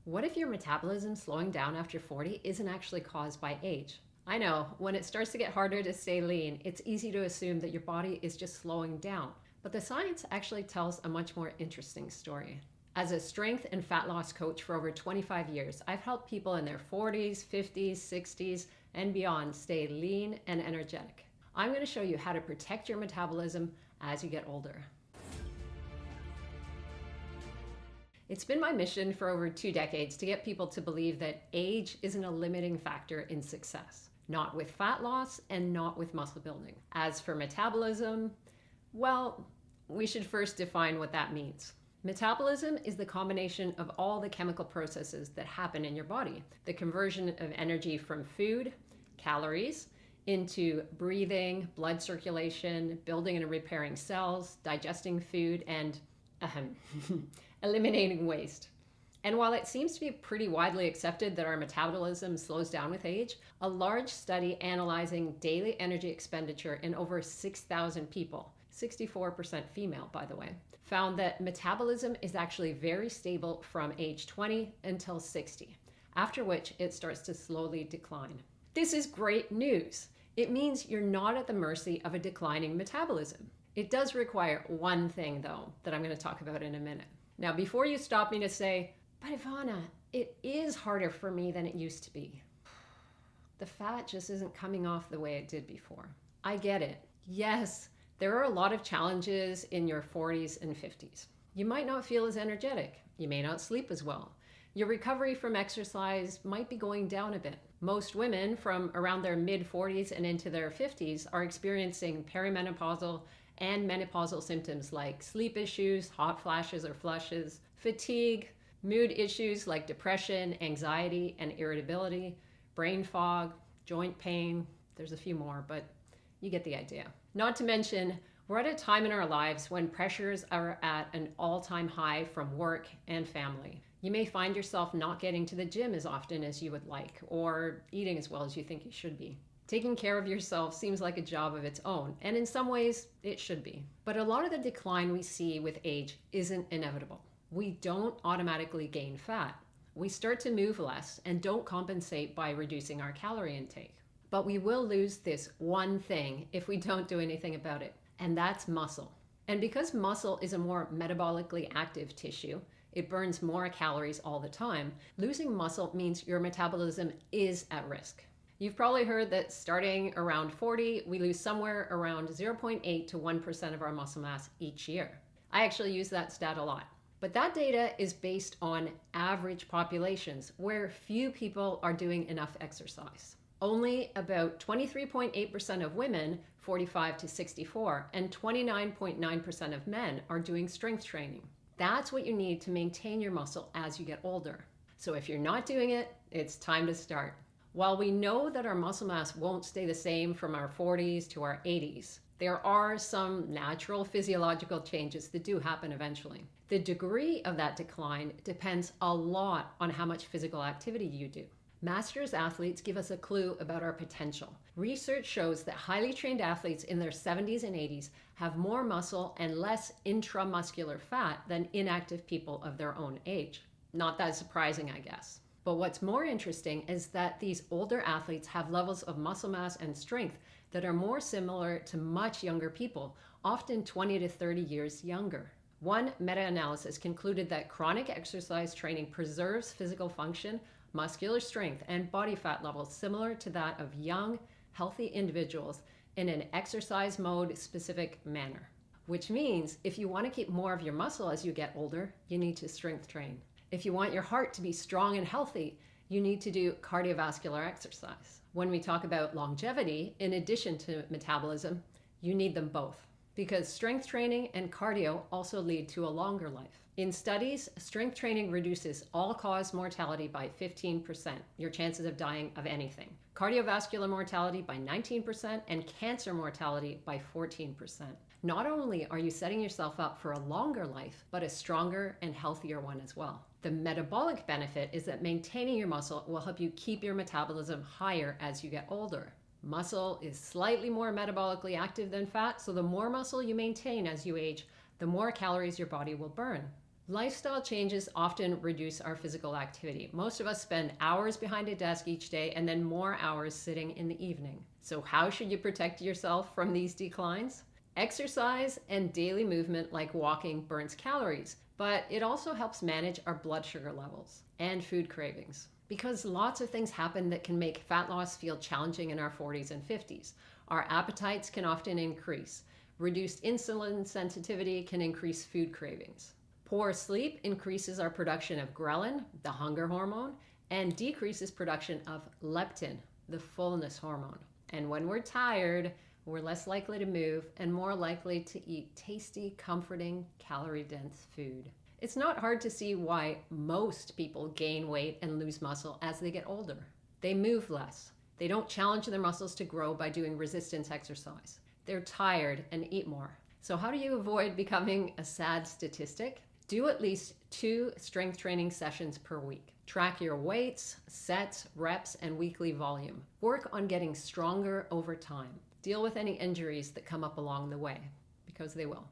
What if your metabolism slowing down after 40 isn't actually caused by age? I know, when it starts to get harder to stay lean, it's easy to assume that your body is just slowing down. But the science actually tells a much more interesting story. As a strength and fat loss coach for over 25 years, I've helped people in their 40s, 50s, 60s, and beyond stay lean and energetic. I'm going to show you how to protect your metabolism as you get older. It's been my mission for over 2 decades to get people to believe that age isn't a limiting factor in success. Not with fat loss and not with muscle building. As for metabolism, well, we should first define what that means. Metabolism is the combination of all the chemical processes that happen in your body. The conversion of energy from food, calories, into breathing, blood circulation, building and repairing cells, digesting food, and eliminating waste. And while it seems to be pretty widely accepted that our metabolism slows down with age, a large study analyzing daily energy expenditure in over 6,000 people, 64% female by the way, found that metabolism is actually very stable from age 20 until 60, after which it starts to slowly decline. This is great news. It means you're not at the mercy of a declining metabolism. It does require one thing though, that I'm going to talk about in a minute. Now, before you stop me to say, but Ivana, it is harder for me than it used to be. The fat just isn't coming off the way it did before. I get it. Yes, there are a lot of challenges in your 40s and 50s. You might not feel as energetic. You may not sleep as well. Your recovery from exercise might be going down a bit. Most women from around their mid-40s and into their 50s are experiencing perimenopausal and menopausal symptoms like sleep issues, hot flashes or flushes, fatigue, mood issues like depression, anxiety, and irritability, brain fog, joint pain. There's a few more, but you get the idea. Not to mention, we're at a time in our lives when pressures are at an all-time high from work and family. You may find yourself not getting to the gym as often as you would like, or eating as well as you think you should be. Taking care of yourself seems like a job of its own, and in some ways, it should be. But a lot of the decline we see with age isn't inevitable. We don't automatically gain fat. We start to move less and don't compensate by reducing our calorie intake. But we will lose this one thing if we don't do anything about it, and that's muscle. And because muscle is a more metabolically active tissue, it burns more calories all the time, losing muscle means your metabolism is at risk. You've probably heard that starting around 40, we lose somewhere around 0.8 to 1% of our muscle mass each year. I actually use that stat a lot. But that data is based on average populations where few people are doing enough exercise. Only about 23.8% of women 45 to 64 and 29.9% of men are doing strength training. That's what you need to maintain your muscle as you get older. So if you're not doing it, it's time to start. While we know that our muscle mass won't stay the same from our 40s to our 80s, there are some natural physiological changes that do happen eventually. The degree of that decline depends a lot on how much physical activity you do. Masters athletes give us a clue about our potential. Research shows that highly trained athletes in their 70s and 80s have more muscle and less intramuscular fat than inactive people of their own age. Not that surprising, I guess. But what's more interesting is that these older athletes have levels of muscle mass and strength that are more similar to much younger people, often 20 to 30 years younger. One meta-analysis concluded that chronic exercise training preserves physical function, muscular strength, and body fat levels similar to that of young, healthy individuals in an exercise mode specific manner. Which means if you want to keep more of your muscle as you get older, you need to strength train. If you want your heart to be strong and healthy, you need to do cardiovascular exercise. When we talk about longevity, in addition to metabolism, you need them both, because strength training and cardio also lead to a longer life. In studies, strength training reduces all-cause mortality by 15%, your chances of dying of anything, cardiovascular mortality by 19%, and cancer mortality by 14%. Not only are you setting yourself up for a longer life, but a stronger and healthier one as well. The metabolic benefit is that maintaining your muscle will help you keep your metabolism higher as you get older. Muscle is slightly more metabolically active than fat, so the more muscle you maintain as you age, the more calories your body will burn. Lifestyle changes often reduce our physical activity. Most of us spend hours behind a desk each day and then more hours sitting in the evening. So, how should you protect yourself from these declines? Exercise and daily movement like walking burns calories, but it also helps manage our blood sugar levels and food cravings. Because lots of things happen that can make fat loss feel challenging in our 40s and 50s. Our appetites can often increase. Reduced insulin sensitivity can increase food cravings. Poor sleep increases our production of ghrelin, the hunger hormone, and decreases production of leptin, the fullness hormone. And when we're tired, we're less likely to move and more likely to eat tasty, comforting, calorie-dense food. It's not hard to see why most people gain weight and lose muscle as they get older. They move less. They don't challenge their muscles to grow by doing resistance exercise. They're tired and eat more. So how do you avoid becoming a sad statistic? Do at least 2 strength training sessions per week. Track your weights, sets, reps, and weekly volume. Work on getting stronger over time. Deal with any injuries that come up along the way, because they will.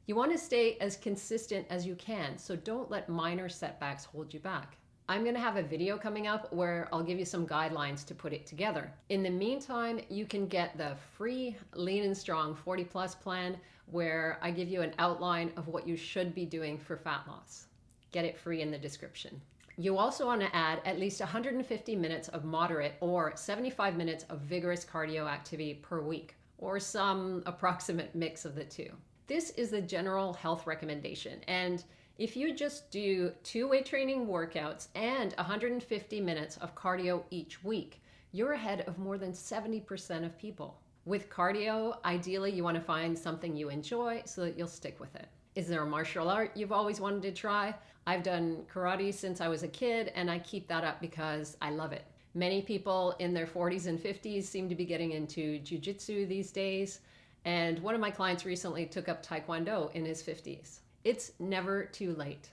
You want to stay as consistent as you can, so don't let minor setbacks hold you back. I'm going to have a video coming up where I'll give you some guidelines to put it together. In the meantime, you can get the free Lean and Strong 40 Plus plan where I give you an outline of what you should be doing for fat loss. Get it free in the description. You also want to add at least 150 minutes of moderate or 75 minutes of vigorous cardio activity per week, or some approximate mix of the two. This is the general health recommendation, and if you just do 2 weight training workouts and 150 minutes of cardio each week, you're ahead of more than 70% of people. With cardio, ideally you want to find something you enjoy so that you'll stick with it. Is there a martial art you've always wanted to try? I've done karate since I was a kid, and I keep that up because I love it. Many people in their 40s and 50s seem to be getting into jiu-jitsu these days, and one of my clients recently took up taekwondo in his 50s. It's never too late,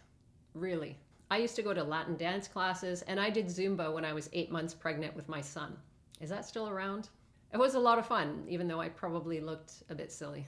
really. I used to go to Latin dance classes, and I did Zumba when I was 8 months pregnant with my son. Is that still around? It was a lot of fun, even though I probably looked a bit silly.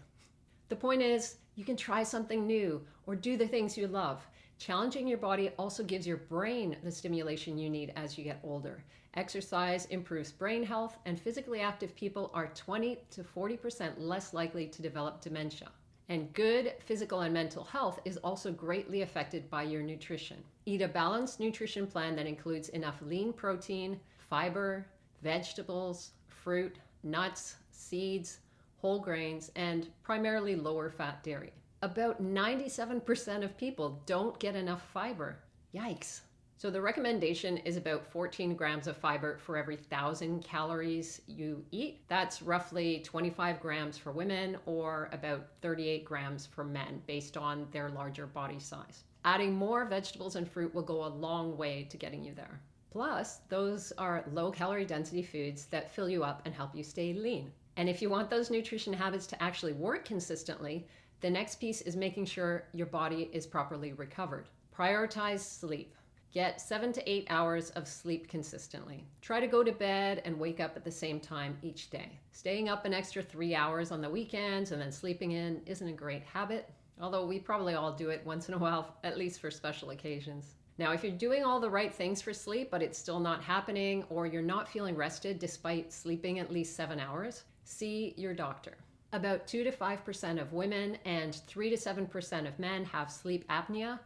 The point is, you can try something new or do the things you love. Challenging your body also gives your brain the stimulation you need as you get older. Exercise improves brain health, and physically active people are 20 to 40% less likely to develop dementia. And good physical and mental health is also greatly affected by your nutrition. Eat a balanced nutrition plan that includes enough lean protein, fiber, vegetables, fruit, nuts, seeds, whole grains, and primarily lower fat dairy. About 97% of people don't get enough fiber. Yikes. So the recommendation is about 14 grams of fiber for every 1,000 calories you eat. That's roughly 25 grams for women or about 38 grams for men based on their larger body size. Adding more vegetables and fruit will go a long way to getting you there. Plus, those are low calorie density foods that fill you up and help you stay lean. And if you want those nutrition habits to actually work consistently, the next piece is making sure your body is properly recovered. Prioritize sleep. Get 7 to 8 hours of sleep consistently. Try to go to bed and wake up at the same time each day. Staying up an extra 3 hours on the weekends and then sleeping in isn't a great habit, although we probably all do it once in a while, at least for special occasions. Now, if you're doing all the right things for sleep, but it's still not happening, or you're not feeling rested despite sleeping at least 7 hours, see your doctor. About 2 to 5% of women and 3 to 7% of men have sleep apnea,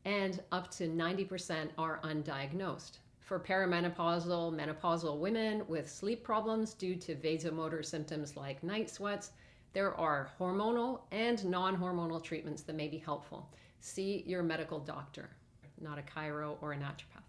and up to 90% are undiagnosed. For perimenopausal, menopausal women with sleep problems due to vasomotor symptoms like night sweats, there are hormonal and non-hormonal treatments that may be helpful. See your medical doctor, not a chiro or a naturopath.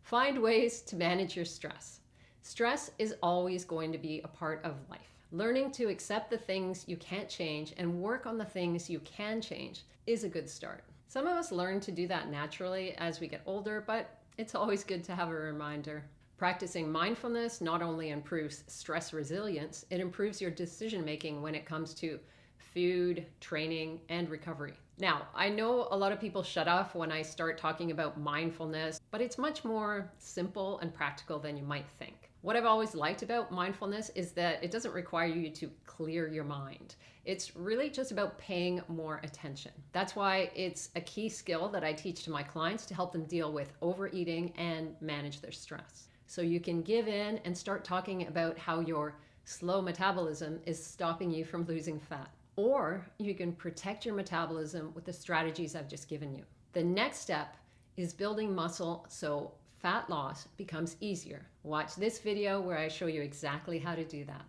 Find ways to manage your stress. Stress is always going to be a part of life. Learning to accept the things you can't change and work on the things you can change is a good start. Some of us learn to do that naturally as we get older, but it's always good to have a reminder. Practicing mindfulness not only improves stress resilience, it improves your decision making when it comes to food, training, and recovery. Now, I know a lot of people shut off when I start talking about mindfulness, but it's much more simple and practical than you might think. What I've always liked about mindfulness is that it doesn't require you to clear your mind. It's really just about paying more attention. That's why it's a key skill that I teach to my clients to help them deal with overeating and manage their stress. So you can give in and start talking about how your slow metabolism is stopping you from losing fat. Or you can protect your metabolism with the strategies I've just given you. The next step is building muscle so fat loss becomes easier. Watch this video where I show you exactly how to do that.